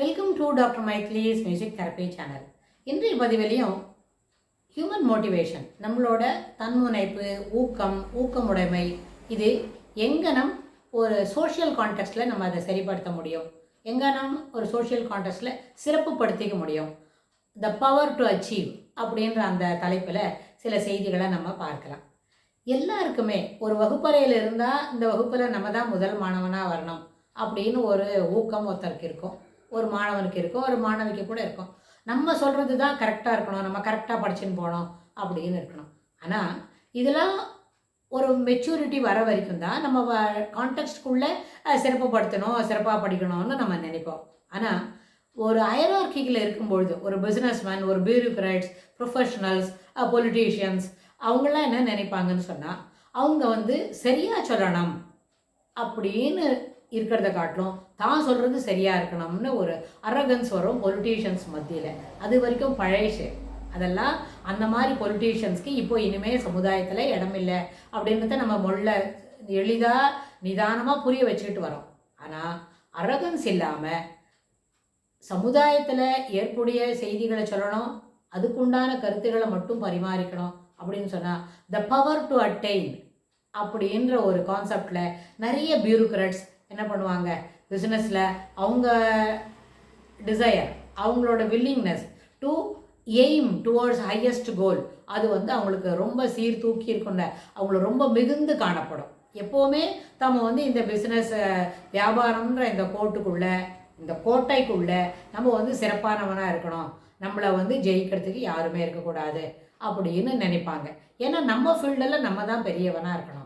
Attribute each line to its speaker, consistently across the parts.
Speaker 1: Welcome to doctor Maithili's music therapy channel. இன்றைய பதிவிலையும் human motivation, நம்மளோட தன்முனைப்பு, ஊக்கமுடைமை, இது எங்கனம் ஒரு சோஷியல் கான்டெக்ஸ்டில் நம்ம அதை சரிப்படுத்த முடியும், எங்கனம் ஒரு சோஷியல் கான்டெக்ஸ்டில் சிறப்புப்படுத்திக்க முடியும், த பவர் டு அச்சீவ் அப்படின்ற அந்த தலைப்பில் சில செய்திகளை நம்ம பார்க்கலாம். எல்லாருக்குமே ஒரு வகுப்பறையில் இருந்தால் இந்த வகுப்பில் நம்ம தான் முதல் மாணவனாக வரணும் அப்படின்னு ஒரு ஊக்கம் ஒருத்தருக்கு இருக்கும், ஒரு மாணவனுக்கு இருக்கும், ஒரு மாணவிக்கு கூட இருக்கும். நம்ம சொல்கிறது தான் கரெக்டாக இருக்கணும், நம்ம கரெக்டாக படிச்சுன்னு போகணும் அப்படின்னு இருக்கணும். ஆனால் இதெல்லாம் ஒரு மெச்சூரிட்டி வர வரைக்கும் தான் நம்ம கான்டெக்ஸ்டுக்குள்ளே சிறப்புப்படுத்தணும், சிறப்பாக படிக்கணும்னு நம்ம நினைப்போம். ஆனால் ஒரு ஹையரார்க்கியில் இருக்கும்பொழுது ஒரு பிஸ்னஸ்மேன், ஒரு பியூரோக்ராட்ஸ், ப்ரொஃபஷனல்ஸ், பொலிட்டீஷியன்ஸ் அவங்களாம் என்ன நினைப்பாங்கன்னு சொன்னால், அவங்க சரியாக சொல்லணும் அப்படின்னு இருக்கிறத காட்டிலும் தான் சொல்கிறது சரியாக இருக்கணும்னு ஒரு அரகன்ஸ் வரும் பொலிட்டீஷியன்ஸ் மத்தியில். அது வரைக்கும் பழையசு. அதெல்லாம் அந்த மாதிரி பொலிட்டீஷியன்ஸ்க்கு இப்போ இனிமேல் சமுதாயத்தில் இடமில்லை அப்படின்றத நம்ம எளிதாக நிதானமாக புரிய வச்சுக்கிட்டு வரோம். ஆனால் அரகன்ஸ் இல்லாமல் சமுதாயத்தில் ஏற்புடைய செய்திகளை சொல்லணும், அதுக்குண்டான கருத்துக்களை மட்டும் பரிமாறிக்கணும் அப்படின்னு சொன்னால் த பவர் டு அட்டைன் அப்படின்ற ஒரு கான்செப்டில் நிறைய பியூரோக்ராட்ஸ் என்ன பண்ணுவாங்க, பிஸ்னஸில் அவங்க டிசையர், அவங்களோட willingness to aim towards highest கோல், அது அவங்களுக்கு ரொம்ப சீர்தூக்கி இருக்குண்ட, அவங்கள ரொம்ப மிகுந்து காணப்படும். எப்போவுமே நம்ம இந்த பிஸ்னஸ் வியாபாரம்ன்ற இந்த கோட்டுக்குள்ளே, இந்த கோட்டைக்குள்ளே நம்ம சிறப்பானவனாக இருக்கணும், நம்மளை ஜெயிக்கிறதுக்கு யாருமே இருக்கக்கூடாது அப்படின்னு நினைப்பாங்க. ஏன்னா நம்ம ஃபீல்டில் நம்ம தான் பெரியவனாக இருக்கணும்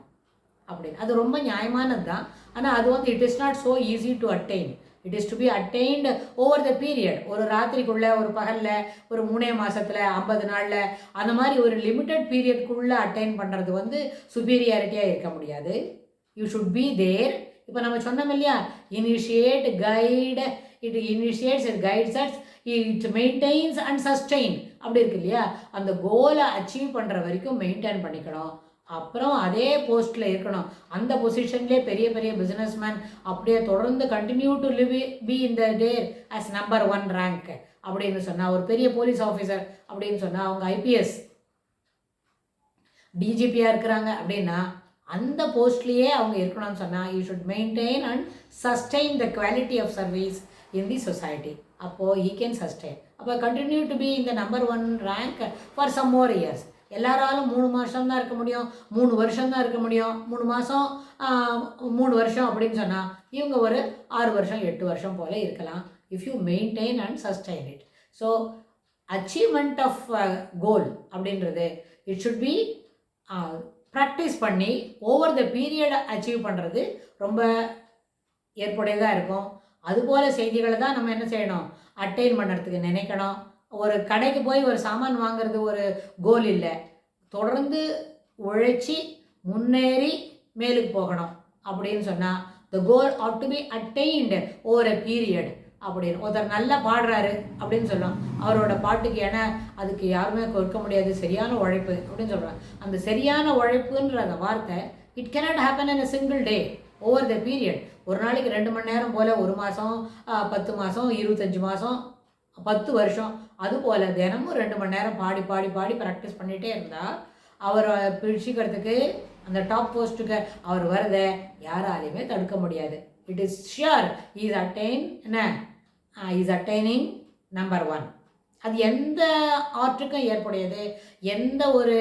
Speaker 1: அப்படின்னு. அது ரொம்ப நியாயமானது தான். ஆனால் அது it is not so easy to attain. It is to be attained over the period. ஒரு ராத்திரிக்குள்ளே, ஒரு பகலில், ஒரு 3 மாதத்தில், 50 நாளில், அந்த மாதிரி ஒரு லிமிட்டட் பீரியட்குள்ளே அட்டைன் பண்ணுறது சுப்பீரியாரிட்டியாக இருக்க முடியாது. You should be there. இப்போ நம்ம சொன்னோம் இல்லையா, initiate, guide, it initiates, it guides us, it maintains and sustain அப்படி இருக்கு இல்லையா. அந்த கோலை அச்சீவ் பண்ணுற வரைக்கும் மெயின்டைன் பண்ணிக்கணும். அப்புறம் அதே போஸ்ட்டில் இருக்கணும், அந்த பொசிஷன்லேயே பெரிய பெரிய பிஸ்னஸ்மேன் அப்படியே தொடர்ந்து continue to be in the tier as number 1 rank அப்படின்னு சொன்னால், ஒரு பெரிய போலீஸ் ஆஃபீஸர் அப்படின்னு சொன்னால், அவங்க ஐபிஎஸ் டிஜிபியாக இருக்கிறாங்க அப்படின்னா அந்த போஸ்ட்லேயே அவங்க இருக்கணும்னு சொன்னால், you should maintain and sustain the quality of service in the society. அப்போது ஈ கேன் சஸ்டெயின். அப்போ கண்டினியூ டு பி இந்த number 1 rank for some more years. எல்லாராலும் 3 மாதம் தான் இருக்க முடியும், 3 வருஷம் தான் இருக்க முடியும், 3 மாதம் 3 வருஷம் அப்படின்னு சொன்னால், இவங்க ஒரு 6 வருஷம் 8 வருஷம் போல் இருக்கலாம், if you maintain and sustain it. So achievement of goal அப்படின்றது இட் ஷுட் பி ப்ராக்டிஸ் பண்ணி ஓவர் த பீரியட் அச்சீவ் பண்ணுறது ரொம்ப ஏற்புடையதாக இருக்கும். அதுபோல் செய்திகளை தான் நம்ம என்ன செய்யணும், அட்டைன் பண்ணுறதுக்கு நினைக்கணும். ஒரு கடைக்கு போய் ஒரு சாமான் வாங்கிறது ஒரு கோல் இல்லை, தொடர்ந்து உழைச்சி முன்னேறி மேலுக்கு போகணும் அப்படின்னு சொன்னால் the goal ought to be attained over a period அப்படின்னு. ஒருத்தர் நல்லா பாடுறாரு அப்படின்னு சொல்லலாம், அவரோட பாட்டுக்கு ஏன்னா அதுக்கு யாருமே கொடுக்க முடியாது, சரியான உழைப்பு அப்படின்னு சொல்கிறாங்க. அந்த சரியான உழைப்புன்ற அந்த வார்த்தை it cannot happen in a single day over the period. ஒரு நாளைக்கு 2 மணி நேரம் போல், 1 மாதம், 10 மாதம், 25 மாதம், 10 வருஷம், அதுபோல் தினமும் 2 மணி நேரம் பாடி பாடி பாடி ப்ராக்டிஸ் பண்ணிகிட்டே இருந்தால் அவரை பிடிச்சிக்கிறதுக்கு, அந்த டாப் போஸ்ட்டுக்கு அவர் வரதை யாராலையுமே தடுக்க முடியாது. It is shear is attain என்ன இஸ் அட்டைனிங் நம்பர் 1. அது எந்த ஆர்ட்டுக்கும் ஏற்புடையது, எந்த ஒரு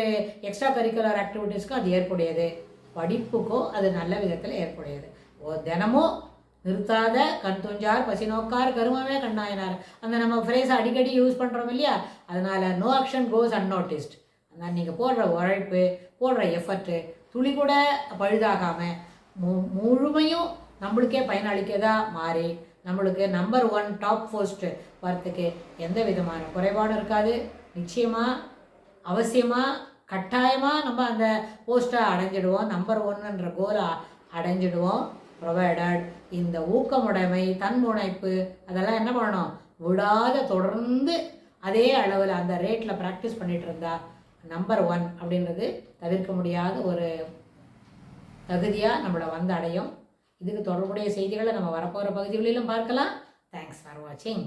Speaker 1: எக்ஸ்ட்ரா கரிக்குலர் ஆக்டிவிட்டீஸ்க்கும் அது ஏற்புடையது, படிப்புக்கும் அது நல்ல விதத்தில் ஏற்புடையது. தினமும் நிறுத்தாத கண் துஞ்சார் பசி நோக்கார் கருமமே கண்ணாயினார், அந்த நம்ம ஃப்ரேஸை அடிக்கடி யூஸ் பண்ணுறோம் இல்லையா. அதனால் நோ ஆக்ஷன் கோஸ் அன்நோட்டிஸ்ட். அதனால் நீங்கள் போடுற உழைப்பு, போடுற எஃபர்ட்டு துளி கூட பழுதாகாமல் முழுமையும் நம்மளுக்கே பயனளிக்கதாக மாறி நம்மளுக்கு நம்பர் 1 டாப் போஸ்ட்டு வரத்துக்கு எந்த விதமான குறைபாடும் இருக்காது. நிச்சயமாக, அவசியமாக, கட்டாயமாக நம்ம அந்த போஸ்ட்டை அடைஞ்சிடுவோம், நம்பர் 1ன்ற கோலை அடைஞ்சிடுவோம். ப்ரொவைடட் இந்த ஊக்கமுடைமை, தன்முனைப்பு அதெல்லாம் என்ன பண்ணணும், விடாத தொடர்ந்து அதே அளவில் அந்த ரேட்டில் ப்ராக்டிஸ் பண்ணிகிட்டு இருந்தால் நம்பர் 1 அப்படின்றது தவிர்க்க முடியாத ஒரு தகுதியாக நம்மளை அடையும். இதுக்கு தொடர்புடைய செய்திகளை நம்ம வரப்போகிற பகுதிகளிலும் பார்க்கலாம். தேங்க்ஸ் ஃபார் வாட்சிங்.